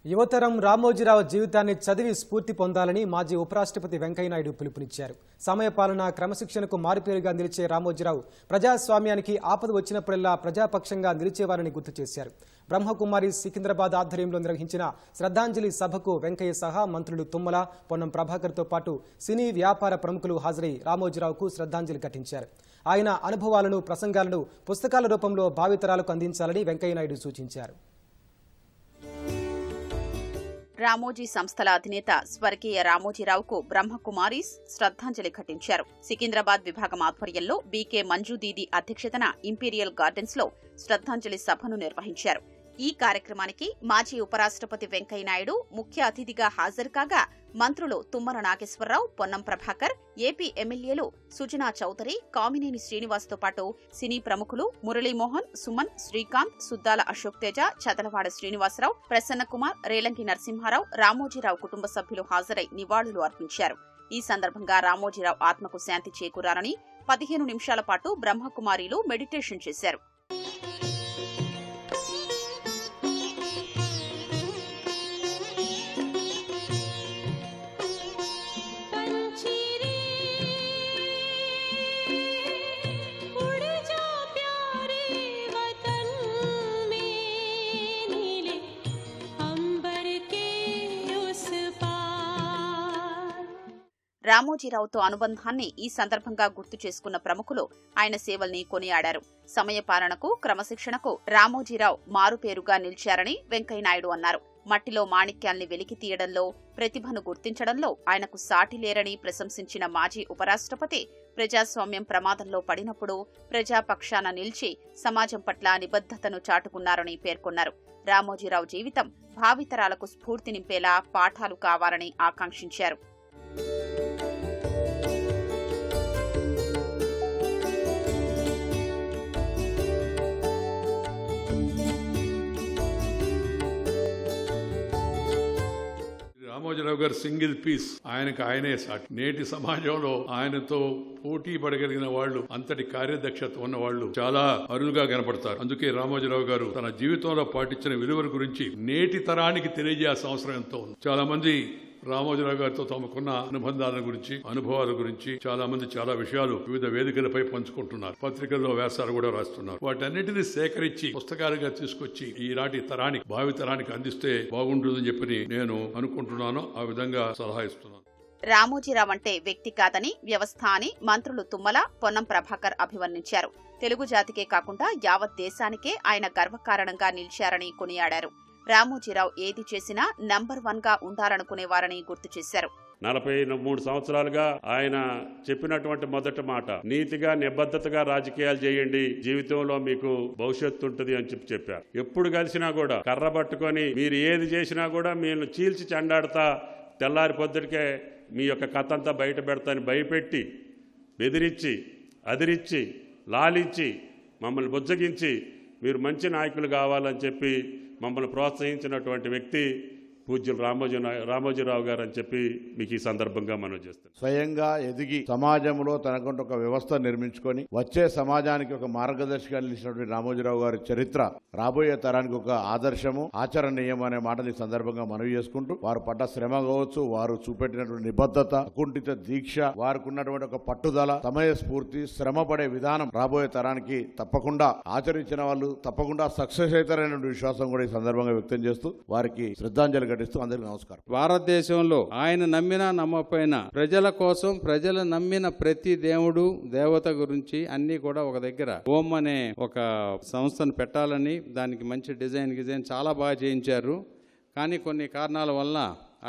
యువతరం రామోజీరావు జీవితాన్ని చదివి స్ఫూర్తి పొందాలని మాజీ ఉపరాష్ట్రపతి వెంకయ్యనాయుడు పిలుపునిచ్చారు. సమయపాలన క్రమశిక్షణకు మారుపేరుగా నిలిచే రామోజీరావు ప్రజాస్వామ్యానికి ఆపద వచ్చినప్పుడల్లా ప్రజాపక్షంగా నిలిచేవారని గుర్తు చేశారు. బ్రహ్మకుమారి సికింద్రాబాద్ ఆధ్వర్యంలో నిర్వహించిన శ్రద్ధాంజలి సభకు వెంకయ్య సహా మంత్రులు తుమ్మల, పొన్నం ప్రభాకర్తో పాటు సినీ వ్యాపార ప్రముఖులు హాజరై రామోజీరావుకు శ్రద్ధాంజలి ఘటించారు. ఆయన అనుభవాలను, ప్రసంగాలను పుస్తకాల రూపంలో భావితరాలకు అందించాలని వెంకయ్యనాయుడు సూచించారు. రామోజీ సంస్థల అధినేత స్వర్గీయ రామోజీరావుకు బ్రహ్మకుమారీస్ శ్రద్ధాంజలి ఘటించారు. సికింద్రాబాద్ విభాగం ఆధ్వర్యంలో బీకే మంజు దీది అధ్యక్షతన ఇంపీరియల్ గార్డెన్స్ లో శ్రద్ధాంజలి సభను నిర్వహించారు. ఈ కార్యక్రమానికి మాజీ ఉపరాష్ట్రపతి వెంకయ్యనాయుడు ముఖ్య అతిథిగా హాజరు కాగా మంత్రులు తుమ్మల నాగేశ్వరరావు, పొన్నం ప్రభాకర్, ఏపీ ఎమ్మెల్యేలు సుజనా చౌదరి, కామినేని శ్రీనివాస్తో పాటు సినీ ప్రముఖులు మురళీమోహన్, సుమన్, శ్రీకాంత్, సుద్దాల అశోక్ తేజ, చదలవాడ శ్రీనివాసరావు, ప్రసన్నకుమార్, రేలంగి నరసింహారావు, రామోజీరావు కుటుంబ సభ్యులు హాజరై నివాళులు అర్పించారు. ఈ సందర్భంగా రామోజీరావు ఆత్మకు శాంతి చేకూరాలని 15 నిమిషాల పాటు బ్రహ్మకుమారీలు మెడిటేషన్ చేశారు. రామోజీరావుతో అనుబంధాన్ని ఈ సందర్భంగా గుర్తు చేసుకున్న ప్రముఖులు ఆయన సేవల్ని కొనియాడారు. సమయపాలనకు, క్రమశిక్షణకు రామోజీరావు మారుపేరుగా నిలిచారని వెంకయ్యనాయుడు అన్నారు. మట్టిలో మాణిక్యాల్ని వెలికి తీయడంలో, ప్రతిభను గుర్తించడంలో ఆయనకు సాటి లేరని ప్రశంసించిన మాజీ ఉపరాష్ట్రపతి ప్రజాస్వామ్యం ప్రమాదంలో పడినప్పుడు ప్రజాపక్షాన నిలిచి సమాజం పట్ల నిబద్ధతను చాటుకున్నారని పేర్కొన్నారు. రామోజీరావు జీవితం భావితరాలకు స్ఫూర్తి నింపేలా పాఠాలు కావాలని ఆకాంక్షించారు. రామోజీరావు గారు సింగిల్ పీస్, ఆయనకు ఆయనే సాటి. నేటి సమాజంలో ఆయనతో పోటీ పడగలిగిన వాళ్ళు, అంతటి కార్యదక్షత ఉన్న వాళ్ళు చాలా అరుదుగా కనపడతారు. అందుకే రామోజీరావు గారు తన జీవితంలో పాటించిన విలువల గురించి నేటి తరానికి తెలియజేయాల్సిన అవసరం ఎంతో ఉంది. చాలా మంది రామోజీరావు గారితో తమకున్న అనుబంధాల గురించి, అనుభవాల గురించి చాలా మంది చాలా విషయాలు వివిధ వేదికలపై పంచుకుంటున్నారు. పత్రికల్లో వ్యాసాలు కూడా రాస్తున్నారు. వాటన్నిటిని సేకరించి పుస్తకాలుగా తీసుకొచ్చి ఈనాటి తరానికి, భావి తరానికి అందిస్తే బాగుంటుందని చెప్పి నేను అనుకుంటున్నాను. ఆ విధంగా సలహా ఇస్తున్నాను. రామోజీరావు అంటే వ్యక్తి కాదని, వ్యవస్థ అని మంత్రులు తుమ్మల, పొన్నం ప్రభాకర్ అభివర్ణించారు. తెలుగు జాతికే కాకుండా యావత్ దేశానికే ఆయన గర్వకారణంగా నిలిచారని కొనియాడారు. రామోజీరావు ఏది చేసినా నంబర్ 1 గా ఉండాలనుకునేవారని గుర్తు చేశారు. 43 సంవత్సరాలుగా ఆయన చెప్పినటువంటి మొదటి మాట, నీతిగా నిబద్ధతగా రాజకీయాలు చేయండి, జీవితంలో మీకు భవిష్యత్తు ఉంటుంది అని చెప్పారు. ఎప్పుడు కలిసినా కూడా కర్ర పట్టుకొని మీరు ఏది చేసినా కూడా మీరు చీల్చి చెండాడుతా తెల్లారి పొద్దుటికే మీ యొక్క కథ అంతా బయట పెడతాని భయపెట్టి, బెదిరించి, అదిరించి, లాలించి, మమ్మల్ని బుజ్జగించి మీరు మంచి నాయకులు కావాలని చెప్పి మమ్మల్ని ప్రోత్సహించినటువంటి వ్యక్తి పూజ్యులు రామోజీరావు గారు అని చెప్పి మీకు ఈ సందర్భంగా మనం చేస్తాం. స్వయంగా ఎదిగి సమాజంలో తనకంటూ ఒక వ్యవస్థ నిర్మించుకొని వచ్చే సమాజానికి ఒక మార్గదర్శిగా నిలిచినటువంటి రామోజీరావు గారి చరిత్ర రాబోయే తరానికి ఒక ఆదర్శము, ఆచరణీయం అనే మాటని సందర్భంగా మనవి చేసుకుంటూ, వారు పడ్డ శ్రమ కావచ్చు, వారు చూపెట్టినటువంటి నిబద్ధత, అకుంఠిత దీక్ష, వారికి ఉన్నటువంటి ఒక పట్టుదల, సమయస్ఫూర్తి, శ్రమ పడే విధానం రాబోయే తరానికి తప్పకుండా ఆచరించిన వాళ్ళు తప్పకుండా సక్సెస్ అవుతారనే విశ్వాసం కూడా ఈ సందర్భంగా వ్యక్తం చేస్తూ వారికి శ్రద్ధాంజలి ఘటిస్తూ అందరికీ నమస్కారం. భారతదేశంలో ఆయన నమ్మినా నమ్మకపోయినా ప్రజల కోసం, ప్రజలు నమ్మిన ప్రతి దేవుడు, దేవత గురించి అన్ని కూడా ఒక దగ్గర ఓం అనే ఒక సంస్థను పెట్టాలని, దానికి మంచి డిజైన్ చాలా బాగా చేయించారు. కానీ కొన్ని కారణాల వల్ల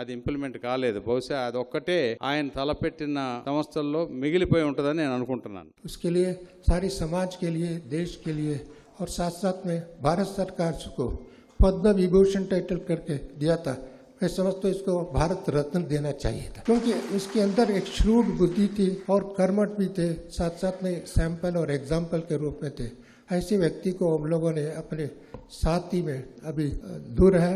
అది ఇంప్లిమెంట్ కాలేదు. బహుశా అదొక్కటే ఆయన తలపెట్టిన సంస్థల్లో మిగిలిపోయి ఉంటుందని నేను అనుకుంటున్నాను. उसके लिए सारी समाज के लिए, देश के लिए और साथ साथ में भारत सरकार को पद्म विभूषण टाइटल करके दिया था. मैं समझता हूँ इसको भारत रत्न देना चाहिए था, क्योंकि इसके अंदर एक श्रूड बुद्धि थी और कर्मठ भी थे, साथ साथ में सैंपल और एग्जाम्पल के रूप में थे. ऐसे व्यक्ति को हम लोगों ने अपने साथी में अभी दूर है,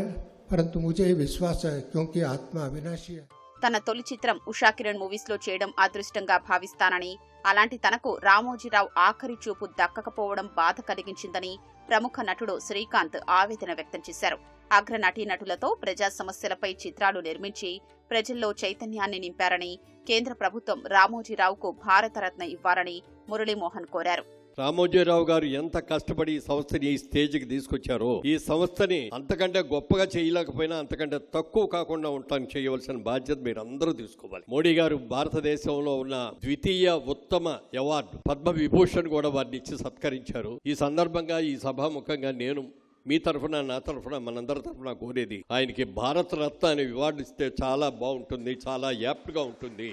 परंतु मुझे ये विश्वास है क्योंकि आत्मा अविनाशी है. తన తొలి చిత్రం ఉషా కిరణ్ మూవీస్ లో చేయడం అదృష్టంగా భావిస్తానని, అలాంటి తనకు రామోజీరావు ఆఖరి చూపు దక్కకపోవడం బాధ కలిగించిందని ప్రముఖ నటుడు శ్రీకాంత్ ఆవేదన వ్యక్తం చేశారు. అగ్ర నటీనటులతో ప్రజా సమస్యలపై చిత్రాలు నిర్మించి ప్రజల్లో చైతన్యాన్ని నింపారని, కేంద్ర ప్రభుత్వం రామోజీరావుకు భారతరత్న ఇవ్వాలని మురళీమోహన్ కోరారు. రామోజీరావు గారు ఎంత కష్టపడి ఈ సంస్థని ఈ స్టేజ్కి తీసుకొచ్చారో, ఈ సంస్థని అంతకంటే గొప్పగా చేయలేకపోయినా అంతకంటే తక్కువ కాకుండా ఉండటానికి చేయవలసిన బాధ్యత మీరు అందరూ తీసుకోవాలి. మోడీ గారు భారతదేశంలో ఉన్న ద్వితీయ ఉత్తమ అవార్డు పద్మ విభూషణ్ కూడా వారిని ఇచ్చి సత్కరించారు. ఈ సందర్భంగా ఈ సభాముఖంగా నేను మీ తరఫున, నా తరఫున, మనందరి తరఫున కోరేది, ఆయనకి భారత రత్న అనే అవార్డు ఇస్తే చాలా బాగుంటుంది, చాలా యాప్ట్గా ఉంటుంది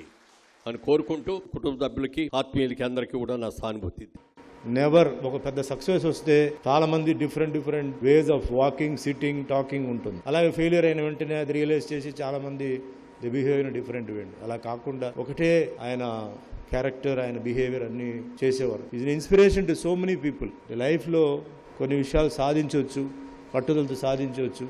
అని కోరుకుంటూ కుటుంబ సభ్యులకి, ఆత్మీయులకి అందరికీ కూడా నా సానుభూతి. నెవర్ ఒక పెద్ద సక్సెస్ వస్తే చాలా మంది different ways of walking, sitting, talking ఉంటుంది. అలాగే ఫెయిలియర్ అయిన వెంటనే అది రియలైజ్ చేసి చాలా మంది the behave in different way. అలా కాకుండా ఒకటే ఆయన క్యారెక్టర్, ఆయన బిహేవియర్ అన్ని చేసేవారు. Is inspiration to so many people. లైఫ్లో కొన్ని విషయాలు సాధించవచ్చు, పట్టుదలతో సాధించవచ్చు.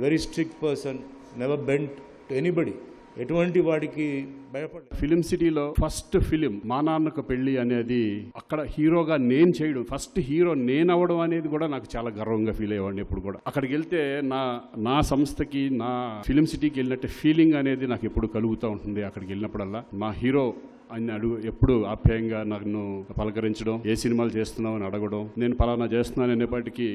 Very strict person, never bent to anybody. ఎటువంటి వాడికి భయపడ. ఫిలిం సిటీలో ఫస్ట్ ఫిలిం మా నాన్నకు పెళ్లి అనేది అక్కడ హీరోగా నేను చేయడం, ఫస్ట్ హీరో నేను అవ్వడం అనేది కూడా నాకు చాలా గర్వంగా ఫీల్ అయ్యేవాడిని. ఎప్పుడు కూడా అక్కడికి వెళ్తే నా సంస్థకి, నా ఫిలిం సిటీకి వెళ్ళినట్టు ఫీలింగ్ అనేది నాకు ఎప్పుడు కలుగుతూ ఉంటుంది. అక్కడికి వెళ్ళినప్పుడల్లా మా హీరో అని ఎప్పుడు ఆప్యాయంగా నన్ను పలకరించడం, ఏ సినిమాలు చేస్తున్నావు అని అడగడం, నేను పలానా చేస్తున్నాను అనేపాటికి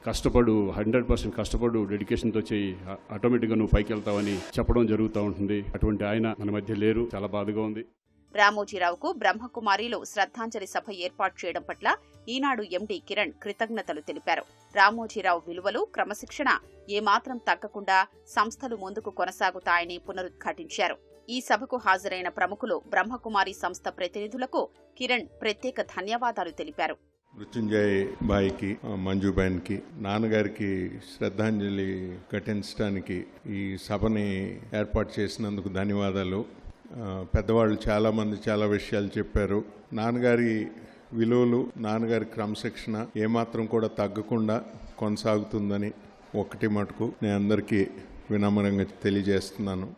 కష్టపడు 100% కష్టపడు డెడికేషన్తో చేయి, ఆటోమేటిక్గా నువ్వు పైకి వెళ్తావని చెప్పడం జరుగుతూ ఉంటుంది. అటువంటి ఆయన మన మధ్య లేరు, చాలా బాధగా ఉంది. రామోజీరావుకు బ్రహ్మకుమారిలో శ్రద్ధాంజలి సభ ఏర్పాటు చేయడం పట్ల ఈనాడు ఎండీ కిరణ్ కృతజ్ఞతలు తెలిపారు. రామోజీరావు విలువలు, క్రమశిక్షణ ఏమాత్రం తగ్గకుండా సంస్థలు ముందుకు కొనసాగుతాయని పునరుద్ఘాటించారు. ఈ సభకు హాజరైన ప్రముఖులు, బ్రహ్మకుమారి సంస్థ ప్రతినిధులకు కిరణ్ ప్రత్యేక ధన్యవాదాలు తెలిపారు. మృత్యుంజయ్ బాయ్కి, మంజుబాయికి, నాన్నగారికి శ్రద్ధాంజలి ఘటించడానికి ఈ సభని ఏర్పాటు చేసినందుకు ధన్యవాదాలు. పెద్దవాళ్ళు చాలామంది చాలా విషయాలు చెప్పారు. నాన్నగారి విలువలు, నాన్నగారి క్రమశిక్షణ ఏమాత్రం కూడా తగ్గకుండా కొనసాగుతుందని ఒకటి మటుకు నేను అందరికీ వినమ్రంగా తెలియజేస్తున్నాను.